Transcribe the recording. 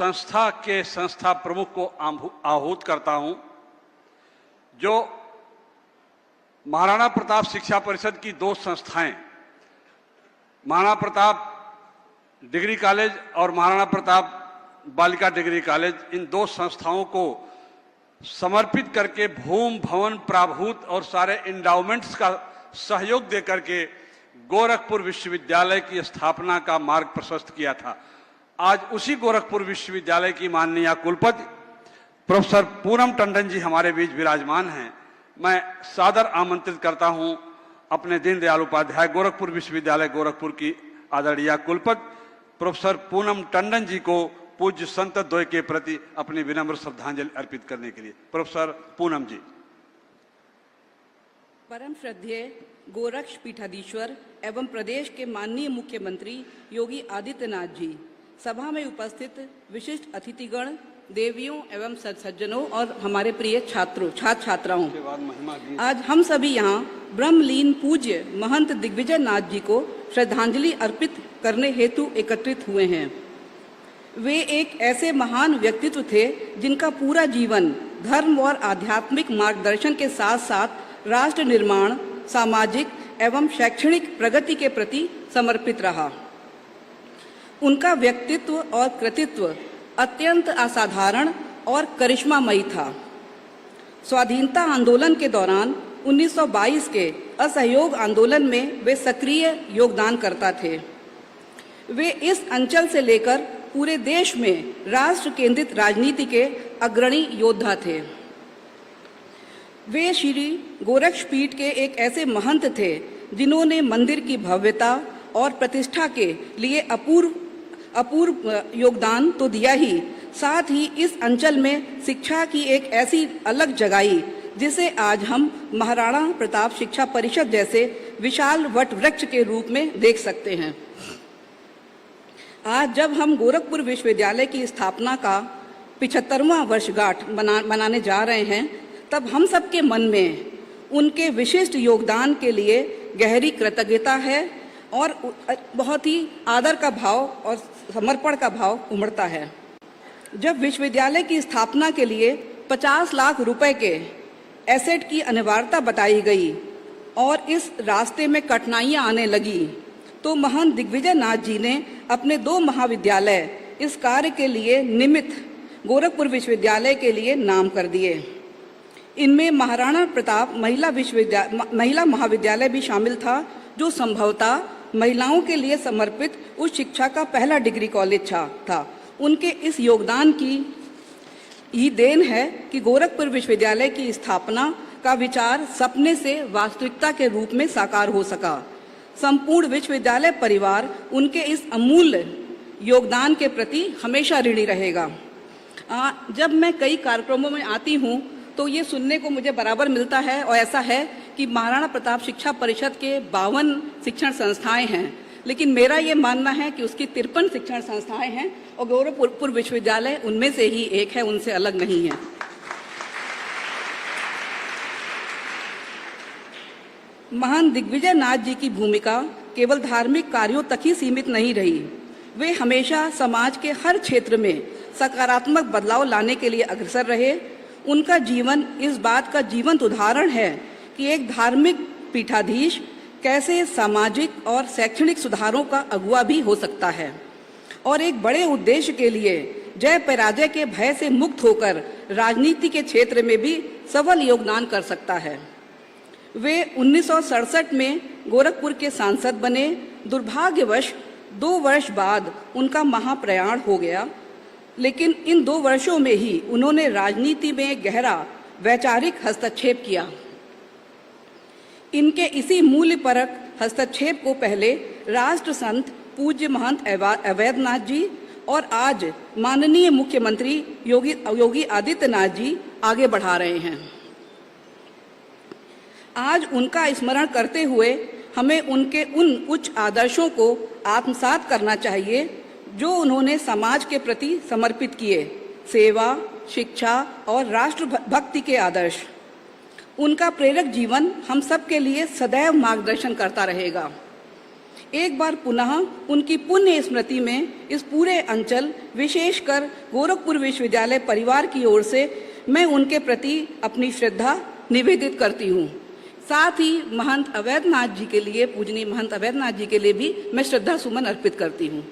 संस्था के संस्था प्रमुख को आहूत करता हूं, जो महाराणा प्रताप शिक्षा परिषद की दो संस्थाएं, महाराणा प्रताप डिग्री कॉलेज और महाराणा प्रताप बालिका डिग्री कॉलेज, इन दो संस्थाओं को समर्पित करके भूमि, भवन, प्राभूत और सारे इंडाउमेंट्स का सहयोग देकर के गोरखपुर विश्वविद्यालय की स्थापना का मार्ग प्रशस्त किया था। आज उसी गोरखपुर विश्वविद्यालय की माननीय कुलपति प्रोफेसर पूनम टंडन जी हमारे बीच विराजमान हैं। मैं सादर आमंत्रित करता हूं अपने दीनदयाल उपाध्याय गोरखपुर विश्वविद्यालय गोरखपुर की आदरणीय कुलपति प्रोफेसर पूनम टंडन जी को पूज्य संत द्वय के प्रति अपनी विनम्र श्रद्धांजलि अर्पित करने के लिए। प्रोफेसर पूनम जी। परम श्रद्धेय गोरक्ष पीठाधीश्वर एवं प्रदेश के माननीय मुख्यमंत्री योगी आदित्यनाथ जी, सभा में उपस्थित विशिष्ट अतिथिगण, देवियों एवं सज्जनों और हमारे प्रिय छात्रों छात्राओं, आज हम सभी यहाँ ब्रह्मलीन पूज्य महंत दिग्विजय नाथ जी को श्रद्धांजलि अर्पित करने हेतु एकत्रित हुए हैं। वे एक ऐसे महान व्यक्तित्व थे जिनका पूरा जीवन धर्म और आध्यात्मिक मार्गदर्शन के साथ साथ राष्ट्र निर्माण, सामाजिक एवं शैक्षणिक प्रगति के प्रति समर्पित रहा। उनका व्यक्तित्व और कृतित्व अत्यंत असाधारण और करिश्मामयी था। स्वाधीनता आंदोलन के दौरान 1922 के असहयोग आंदोलन में वे सक्रिय योगदान करता थे। वे इस अंचल से लेकर पूरे देश में राष्ट्र केंद्रित राजनीति के अग्रणी योद्धा थे। वे श्री गोरक्ष पीठ के एक ऐसे महंत थे जिन्होंने मंदिर की भव्यता और प्रतिष्ठा के लिए अपूर्व योगदान तो दिया ही, साथ ही इस अंचल में शिक्षा की एक ऐसी अलग जगाई जिसे आज हम महाराणा प्रताप शिक्षा परिषद जैसे विशाल वट वृक्ष के रूप में देख सकते हैं। आज जब हम गोरखपुर विश्वविद्यालय की स्थापना का 75वां वर्षगांठ मनाने जा रहे हैं, तब हम सबके मन में उनके विशिष्ट योगदान के लिए गहरी कृतज्ञता है और बहुत ही आदर का भाव और समर्पण का भाव उमड़ता है। जब विश्वविद्यालय की स्थापना के लिए 50 लाख रुपए के एसेट की अनिवार्यता बताई गई और इस रास्ते में कठिनाइयां आने लगी, तो महंत दिग्विजय नाथ जी ने अपने 2 महाविद्यालय इस कार्य के लिए निमित्त गोरखपुर विश्वविद्यालय के लिए नाम कर दिए। इनमें महाराणा प्रताप महिला महाविद्यालय भी शामिल था, जो संभवतः महिलाओं के लिए समर्पित उच्च शिक्षा का पहला डिग्री कॉलेज था। उनके इस योगदान की ही देन है कि गोरखपुर विश्वविद्यालय की स्थापना का विचार सपने से वास्तविकता के रूप में साकार हो सका। संपूर्ण विश्वविद्यालय परिवार उनके इस अमूल्य योगदान के प्रति हमेशा ऋणी रहेगा। जब मैं कई कार्यक्रमों में आती हूँ तो ये सुनने को मुझे बराबर मिलता है, और ऐसा है कि महाराणा प्रताप शिक्षा परिषद के 52 शिक्षण संस्थाएं हैं, लेकिन मेरा ये मानना है कि उसकी 53 शिक्षण संस्थाएं हैं और गोरखपुर विश्वविद्यालय उनमें से ही एक है, उनसे अलग नहीं है। महान दिग्विजय नाथ जी की भूमिका केवल धार्मिक कार्यों तक ही सीमित नहीं रही। वे हमेशा समाज के हर क्षेत्र में सकारात्मक बदलाव लाने के लिए अग्रसर रहे। उनका जीवन इस बात का जीवंत उदाहरण है कि एक धार्मिक पीठाधीश कैसे सामाजिक और शैक्षणिक सुधारों का अगुवा भी हो सकता है और एक बड़े उद्देश्य के लिए जय पराजय के भय से मुक्त होकर राजनीति के क्षेत्र में भी सबल योगदान कर सकता है। वे 1967 में गोरखपुर के सांसद बने। दुर्भाग्यवश 2 वर्ष बाद उनका महाप्रयाण हो गया, लेकिन इन 2 वर्षों में ही उन्होंने राजनीति में गहरा वैचारिक हस्तक्षेप किया। इनके इसी मूल्यपरक हस्तक्षेप को पहले राष्ट्र संत पूज्य महंत अवैधनाथ जी और आज माननीय मुख्यमंत्री योगी आदित्यनाथ जी आगे बढ़ा रहे हैं। आज उनका स्मरण करते हुए हमें उनके उन उच्च आदर्शों को आत्मसात करना चाहिए जो उन्होंने समाज के प्रति समर्पित किए। सेवा, शिक्षा और राष्ट्र भक्ति के आदर्श। उनका प्रेरक जीवन हम सब के लिए सदैव मार्गदर्शन करता रहेगा। एक बार पुनः उनकी पुण्य स्मृति में इस पूरे अंचल, विशेषकर गोरखपुर विश्वविद्यालय परिवार की ओर से मैं उनके प्रति अपनी श्रद्धा निवेदित करती हूँ। साथ ही महंत अवैधनाथ जी के लिए, पूजनीय महंत अवैधनाथ जी के लिए भी मैं श्रद्धा सुमन अर्पित करती हूँ।